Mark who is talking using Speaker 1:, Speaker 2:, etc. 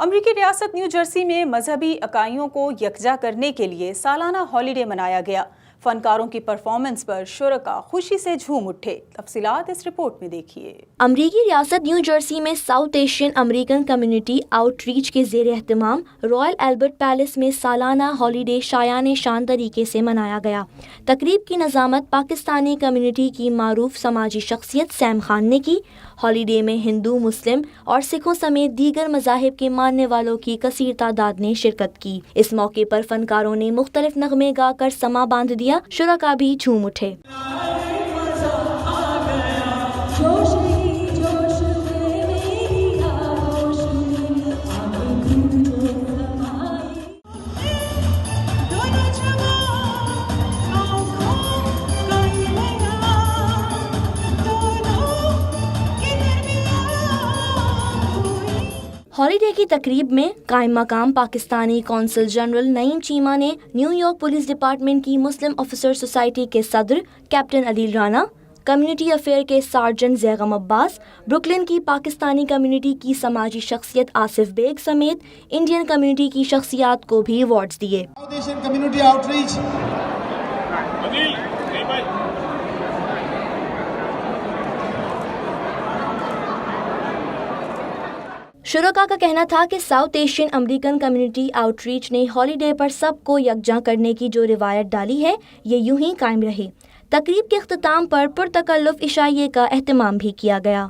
Speaker 1: امریکی ریاست new Jersey میں مذہبی اکائیوں کو یکجا کرنے کے لیے سالانہ ہالیڈے منایا گیا۔ فنکاروں کی پرفارمنس پر شرکاء خوشی سے جھوم اٹھے۔ تفصیلات اس رپورٹ میں دیکھیے۔
Speaker 2: امریکی ریاست نیو جرسی میں south Asian American community out reach کے زیر اہتمام رائل البرٹ پیلس میں سالانہ ہالیڈے شایان شان طریقے سے منایا گیا۔ تقریب کی نظامت پاکستانی کمیونٹی کی معروف سماجی شخصیت سیم خان نے کی۔ ہالیڈے میں ہندو، مسلم اور سکھوں سمیت دیگر مذاہب کے ماننے والوں کی کثیر تعداد نے شرکت کی۔ اس موقع پر فنکاروں نے مختلف نغمے گا کر سماں باندھ دیا۔ شرکاء بھی جھوم اٹھے۔ ہالیڈے کی تقریب میں قائم مقام پاکستانی کونسل جنرل نعیم چیمہ نے نیو یارک پولیس ڈپارٹمنٹ کی مسلم آفیسر سوسائٹی کے صدر کیپٹن عدیل رانا، کمیونٹی افیئر کے سارجنٹ زیغم عباس، بروکلن کی پاکستانی کمیونٹی کی سماجی شخصیت آصف بیگ سمیت انڈین کمیونٹی کی شخصیات کو بھی ایوارڈز دیے۔ شرکاء کا کہنا تھا کہ south Asian American community out reach نے ہالیڈے پر سب کو یکجا کرنے کی جو روایت ڈالی ہے یہ یوں ہی قائم رہے۔ تقریب کے اختتام پر پرتکلف عشائیے کا اہتمام بھی کیا گیا۔